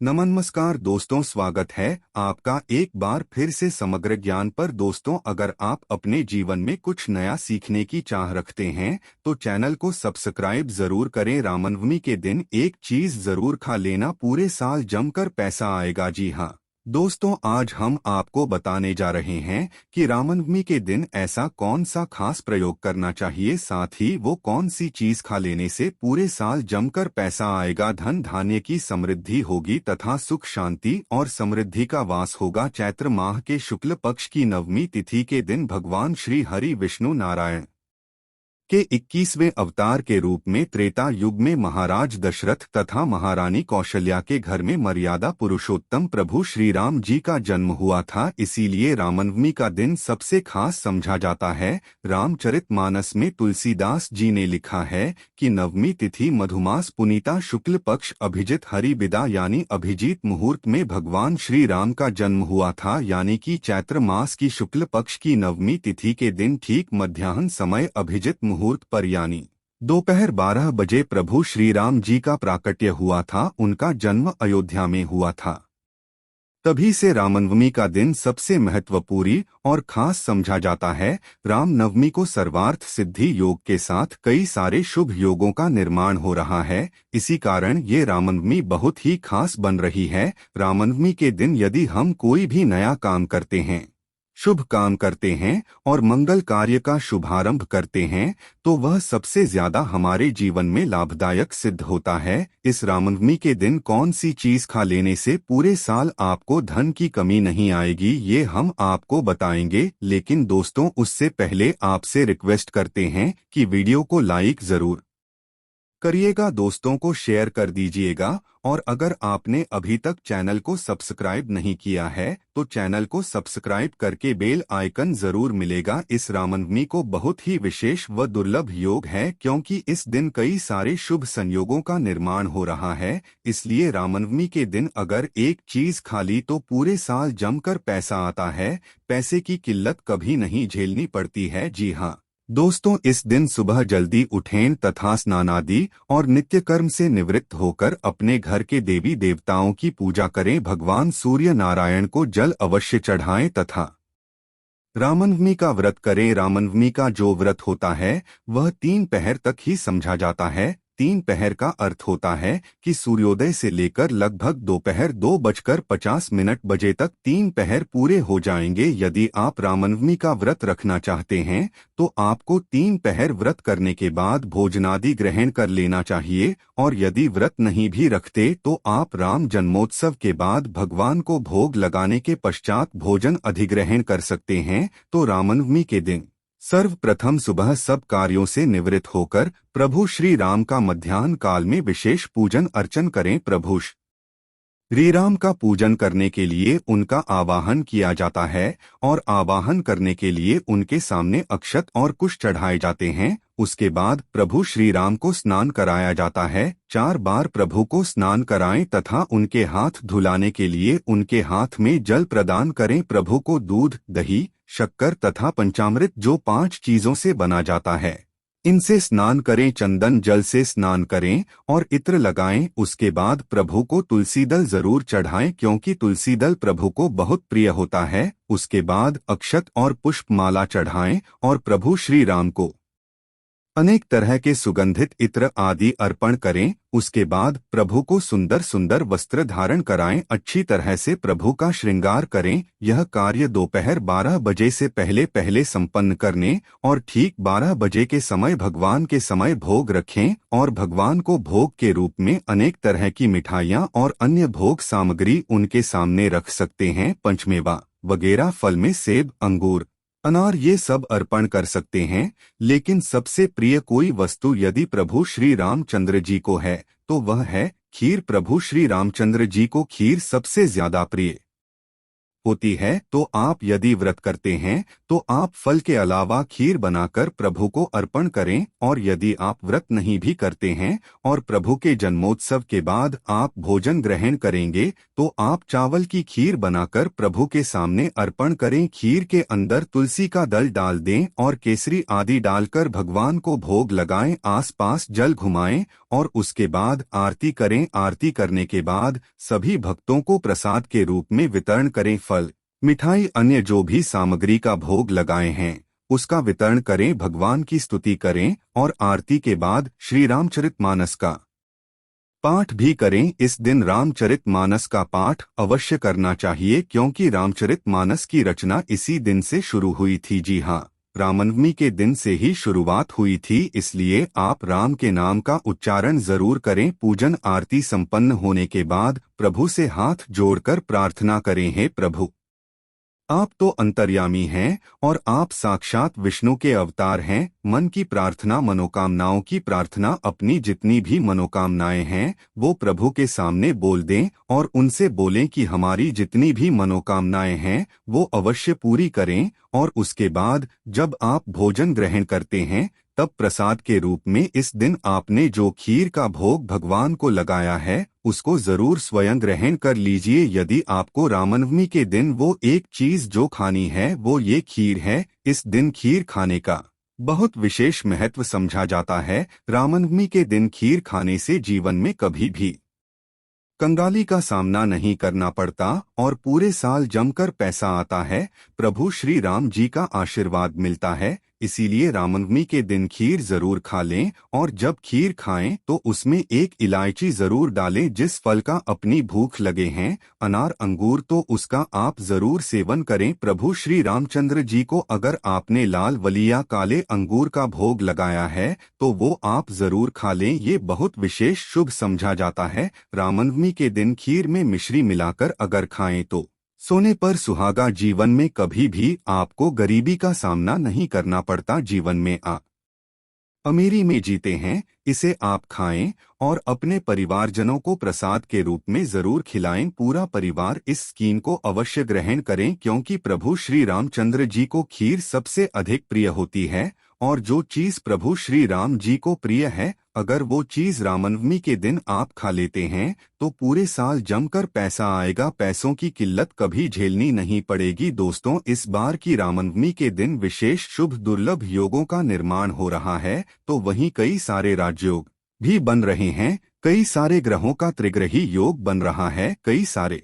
नमस्कार दोस्तों, स्वागत है आपका एक बार फिर से समग्र ज्ञान पर। दोस्तों, अगर आप अपने जीवन में कुछ नया सीखने की चाह रखते हैं तो चैनल को सब्सक्राइब जरूर करें। रामनवमी के दिन एक चीज जरूर खा लेना, पूरे साल जमकर पैसा आएगा। जी हाँ दोस्तों, आज हम आपको बताने जा रहे हैं कि रामनवमी के दिन ऐसा कौन सा खास प्रयोग करना चाहिए, साथ ही वो कौन सी चीज खा लेने से पूरे साल जमकर पैसा आएगा, धन धान्य की समृद्धि होगी तथा सुख शांति और समृद्धि का वास होगा। चैत्र माह के शुक्ल पक्ष की नवमी तिथि के दिन भगवान श्री हरि विष्णु नारायण के 21वें अवतार के रूप में त्रेता युग में महाराज दशरथ तथा महारानी कौशल्या के घर में मर्यादा पुरुषोत्तम प्रभु श्री राम जी का जन्म हुआ था। इसीलिए रामनवमी का दिन सबसे खास समझा जाता है। रामचरितमानस में तुलसीदास जी ने लिखा है कि नवमी तिथि मधुमास पुनीता शुक्ल पक्ष अभिजित हरिबिदा यानी अभिजीत मुहूर्त में भगवान श्री राम का जन्म हुआ था, यानी कि चैत्र मास की शुक्ल पक्ष की नवमी तिथि के दिन ठीक मध्याह्न समय अभिजित मुहूर्त पर यानी दोपहर 12 बजे प्रभु श्री राम जी का प्राकट्य हुआ था। उनका जन्म अयोध्या में हुआ था। तभी से रामनवमी का दिन सबसे महत्वपूर्ण और खास समझा जाता है। रामनवमी को सर्वार्थ सिद्धि योग के साथ कई सारे शुभ योगों का निर्माण हो रहा है। इसी कारण ये रामनवमी बहुत ही खास बन रही है। रामनवमी के दिन यदि हम कोई भी नया काम करते हैं, शुभ काम करते हैं और मंगल कार्य का शुभारंभ करते हैं तो वह सबसे ज्यादा हमारे जीवन में लाभदायक सिद्ध होता है। इस रामनवमी के दिन कौन सी चीज खा लेने से पूरे साल आपको धन की कमी नहीं आएगी, ये हम आपको बताएंगे। लेकिन दोस्तों, उससे पहले आपसे रिक्वेस्ट करते हैं कि वीडियो को लाइक जरूर करिएगा, दोस्तों को शेयर कर दीजिएगा और अगर आपने अभी तक चैनल को सब्सक्राइब नहीं किया है तो चैनल को सब्सक्राइब करके बेल आइकन जरूर मिलेगा। इस रामनवमी को बहुत ही विशेष व दुर्लभ योग है, क्योंकि इस दिन कई सारे शुभ संयोगों का निर्माण हो रहा है। इसलिए रामनवमी के दिन अगर एक चीज खा ली तो पूरे साल जमकर पैसा आता है। पैसे की किल्लत कभी नहीं झेलनी पड़ती है। जी हाँ दोस्तों, इस दिन सुबह जल्दी उठें तथा स्नानादि और नित्य कर्म से निवृत्त होकर अपने घर के देवी देवताओं की पूजा करें। भगवान सूर्य नारायण को जल अवश्य चढ़ाएं तथा रामनवमी का व्रत करें। रामनवमी का जो व्रत होता है वह 3 पहर तक ही समझा जाता है। 3 पहर का अर्थ होता है कि सूर्योदय से लेकर लगभग दोपहर 2:50 बजे तक 3 पहर पूरे हो जाएंगे। यदि आप रामनवमी का व्रत रखना चाहते हैं तो आपको 3 पहर व्रत करने के बाद भोजनादि ग्रहण कर लेना चाहिए, और यदि व्रत नहीं भी रखते तो आप राम जन्मोत्सव के बाद भगवान को भोग लगाने के पश्चात भोजन अधिग्रहण कर सकते हैं। तो रामनवमी के दिन सर्वप्रथम सुबह सब कार्यों से निवृत्त होकर प्रभु श्री राम का मध्याह्न काल में विशेष पूजन अर्चन करें। प्रभु श्री राम का पूजन करने के लिए उनका आवाहन किया जाता है और आवाहन करने के लिए उनके सामने अक्षत और कुश चढ़ाए जाते हैं। उसके बाद प्रभु श्री राम को स्नान कराया जाता है। 4 बार प्रभु को स्नान कराएं तथा उनके हाथ धुलाने के लिए उनके हाथ में जल प्रदान करें। प्रभु को दूध, दही, शक्कर तथा पंचामृत जो 5 चीजों से बना जाता है, इनसे स्नान करें। चंदन जल से स्नान करें और इत्र लगाएं। उसके बाद प्रभु को तुलसी दल जरूर चढ़ाएं, क्योंकि तुलसी दल प्रभु को बहुत प्रिय होता है। उसके बाद अक्षत और पुष्पमाला चढ़ाएं और प्रभु श्री राम को अनेक तरह के सुगंधित इत्र आदि अर्पण करें। उसके बाद प्रभु को सुंदर सुंदर वस्त्र धारण कराएं। अच्छी तरह से प्रभु का श्रृंगार करें। यह कार्य दोपहर 12 बजे से पहले पहले संपन्न करने और ठीक 12 बजे के समय भगवान के समय भोग रखें, और भगवान को भोग के रूप में अनेक तरह की मिठाइयाँ और अन्य भोग सामग्री उनके सामने रख सकते हैं। पंचमेवा वगैरह फल में सेब, अंगूर, अनार ये सब अर्पण कर सकते हैं। लेकिन सबसे प्रिय कोई वस्तु यदि प्रभु श्री रामचंद्र जी को है तो वह है खीर। प्रभु श्री रामचंद्र जी को खीर सबसे ज्यादा प्रिय होती है। तो आप यदि व्रत करते हैं तो आप फल के अलावा खीर बनाकर प्रभु को अर्पण करें, और यदि आप व्रत नहीं भी करते हैं और प्रभु के जन्मोत्सव के बाद आप भोजन ग्रहण करेंगे तो आप चावल की खीर बनाकर प्रभु के सामने अर्पण करें। खीर के अंदर तुलसी का दल डाल दें और केसरी आदि डालकर भगवान को भोग लगाएं। आसपास जल घुमाएं और उसके बाद आरती करें। आरती करने के बाद सभी भक्तों को प्रसाद के रूप में वितरण करें। फल, मिठाई, अन्य जो भी सामग्री का भोग लगाए हैं उसका वितरण करें। भगवान की स्तुति करें और आरती के बाद श्री रामचरितमानस का पाठ भी करें। इस दिन रामचरितमानस का पाठ अवश्य करना चाहिए क्योंकि रामचरितमानस की रचना इसी दिन से शुरू हुई थी। जी हाँ, रामनवमी के दिन से ही शुरुआत हुई थी, इसलिए आप राम के नाम का उच्चारण जरूर करें। पूजन आरती संपन्न होने के बाद प्रभु से हाथ जोड़कर प्रार्थना करें, हे प्रभु, आप तो अंतर्यामी हैं और आप साक्षात विष्णु के अवतार हैं। मन की प्रार्थना, मनोकामनाओं की प्रार्थना, अपनी जितनी भी मनोकामनाएं हैं वो प्रभु के सामने बोल दें और उनसे बोलें कि हमारी जितनी भी मनोकामनाएं हैं वो अवश्य पूरी करें। और उसके बाद जब आप भोजन ग्रहण करते हैं तब प्रसाद के रूप में इस दिन आपने जो खीर का भोग भगवान को लगाया है उसको जरूर स्वयं ग्रहण कर लीजिए। यदि आपको रामनवमी के दिन वो एक चीज जो खानी है वो ये खीर है, इस दिन खीर खाने का बहुत विशेष महत्व समझा जाता है। रामनवमी के दिन खीर खाने से जीवन में कभी भी कंगाली का सामना नहीं करना पड़ता और पूरे साल जमकर पैसा आता है। प्रभु श्री राम जी का आशीर्वाद मिलता है, इसीलिए रामनवमी के दिन खीर जरूर खा लें। और जब खीर खाएं तो उसमें एक इलायची जरूर डालें। जिस फल का अपनी भूख लगे हैं, अनार, अंगूर, तो उसका आप जरूर सेवन करें। प्रभु श्री रामचंद्र जी को अगर आपने लाल वलिया काले अंगूर का भोग लगाया है तो वो आप जरूर खा लें, ये बहुत विशेष शुभ समझा जाता है। रामनवमी के दिन खीर में मिश्री मिलाकर अगर खाएं तो सोने पर सुहागा। जीवन में कभी भी आपको गरीबी का सामना नहीं करना पड़ता, जीवन में आप अमीरी में जीते हैं। इसे आप खाएं और अपने परिवारजनों को प्रसाद के रूप में जरूर खिलाएं। पूरा परिवार इस स्कीम को अवश्य ग्रहण करें क्योंकि प्रभु श्री रामचंद्र जी को खीर सबसे अधिक प्रिय होती है। और जो चीज प्रभु श्री राम जी को प्रिय है, अगर वो चीज रामनवमी के दिन आप खा लेते हैं तो पूरे साल जमकर पैसा आएगा, पैसों की किल्लत कभी झेलनी नहीं पड़ेगी। दोस्तों, इस बार की रामनवमी के दिन विशेष शुभ दुर्लभ योगों का निर्माण हो रहा है, तो वहीं कई सारे राजयोग भी बन रहे हैं। कई सारे ग्रहों का त्रिग्रही योग बन रहा है, कई सारे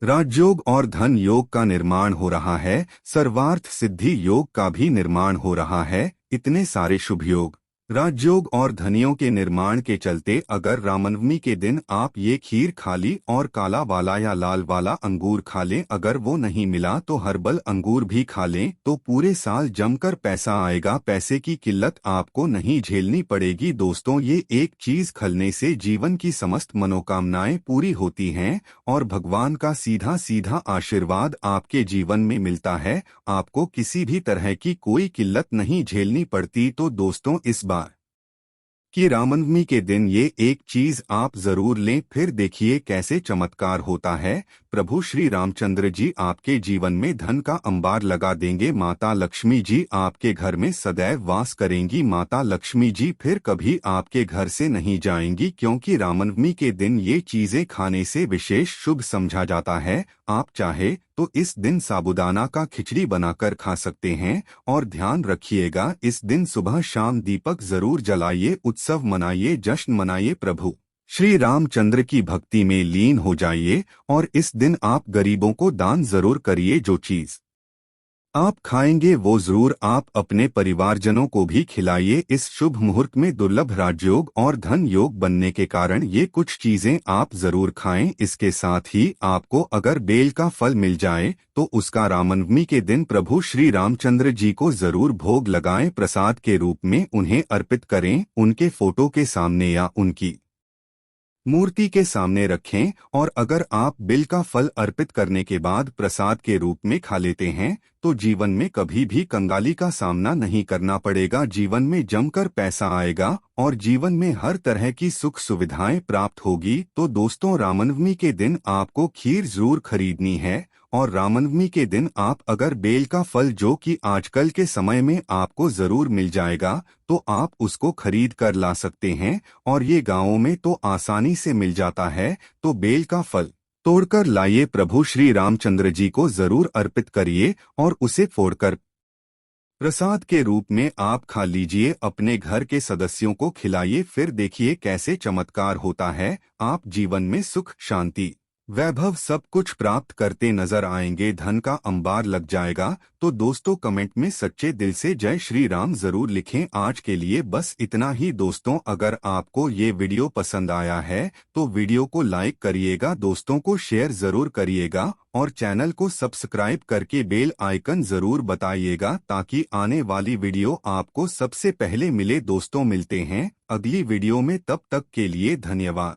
राजयोग और धन योग का निर्माण हो रहा है, सर्वार्थ सिद्धि योग का भी निर्माण हो रहा है। इतने सारे शुभ योग, राजयोग और धनियों के निर्माण के चलते अगर रामनवमी के दिन आप ये खीर खा ली और काला वाला या लाल वाला अंगूर खा लें, अगर वो नहीं मिला तो हर्बल अंगूर भी खा लें, तो पूरे साल जमकर पैसा आएगा। पैसे की किल्लत आपको नहीं झेलनी पड़ेगी। दोस्तों, ये एक चीज खलने से जीवन की समस्त मनोकामनाएं पूरी होती हैं और भगवान का सीधा सीधा आशीर्वाद आपके जीवन में मिलता है। आपको किसी भी तरह की कोई किल्लत नहीं झेलनी पड़ती। तो दोस्तों, इस बार कि रामनवमी के दिन ये एक चीज आप जरूर लें, फिर देखिए कैसे चमत्कार होता है। प्रभु श्री रामचंद्र जी आपके जीवन में धन का अंबार लगा देंगे। माता लक्ष्मी जी आपके घर में सदैव वास करेंगी। माता लक्ष्मी जी फिर कभी आपके घर से नहीं जाएंगी क्योंकि रामनवमी के दिन ये चीजें खाने से विशेष शुभ समझा जाता है। आप चाहे तो इस दिन साबूदाना का खिचड़ी बनाकर खा सकते हैं। और ध्यान रखिएगा, इस दिन सुबह शाम दीपक जरूर जलाइए, उत्सव मनाइए, जश्न मनाइए, प्रभु श्री रामचंद्र की भक्ति में लीन हो जाइए। और इस दिन आप गरीबों को दान जरूर करिए। जो चीज आप खाएंगे वो जरूर आप अपने परिवारजनों को भी खिलाइए। इस शुभ मुहूर्त में दुर्लभ राजयोग और धन योग बनने के कारण ये कुछ चीजें आप जरूर खाएं। इसके साथ ही आपको अगर बेल का फल मिल जाए तो उसका रामनवमी के दिन प्रभु श्री रामचंद्र जी को जरूर भोग लगाएं। प्रसाद के रूप में उन्हें अर्पित करें, उनके फोटो के सामने या उनकी मूर्ति के सामने रखें। और अगर आप बेल का फल अर्पित करने के बाद प्रसाद के रूप में खा लेते हैं तो जीवन में कभी भी कंगाली का सामना नहीं करना पड़ेगा। जीवन में जमकर पैसा आएगा और जीवन में हर तरह की सुख सुविधाएं प्राप्त होगी। तो दोस्तों, रामनवमी के दिन आपको खीर जरूर खरीदनी है। और रामनवमी के दिन आप अगर बेल का फल, जो कि आजकल के समय में आपको जरूर मिल जाएगा, तो आप उसको खरीद कर ला सकते हैं। और ये गांवों में तो आसानी से मिल जाता है। तो बेल का फल तोड़कर लाइए, प्रभु श्री रामचंद्र जी को जरूर अर्पित करिए और उसे फोड़कर प्रसाद के रूप में आप खा लीजिए, अपने घर के सदस्यों को खिलाइए, फिर देखिए कैसे चमत्कार होता है। आप जीवन में सुख, शांति, वैभव सब कुछ प्राप्त करते नजर आएंगे, धन का अंबार लग जाएगा। तो दोस्तों कमेंट में सच्चे दिल से जय श्री राम जरूर लिखें। आज के लिए बस इतना ही दोस्तों। अगर आपको ये वीडियो पसंद आया है तो वीडियो को लाइक करिएगा, दोस्तों को शेयर जरूर करिएगा और चैनल को सब्सक्राइब करके बेल आइकन जरूर बताइएगा ताकि आने वाली वीडियो आपको सबसे पहले मिले। दोस्तों मिलते हैं अगली वीडियो में, तब तक के लिए धन्यवाद।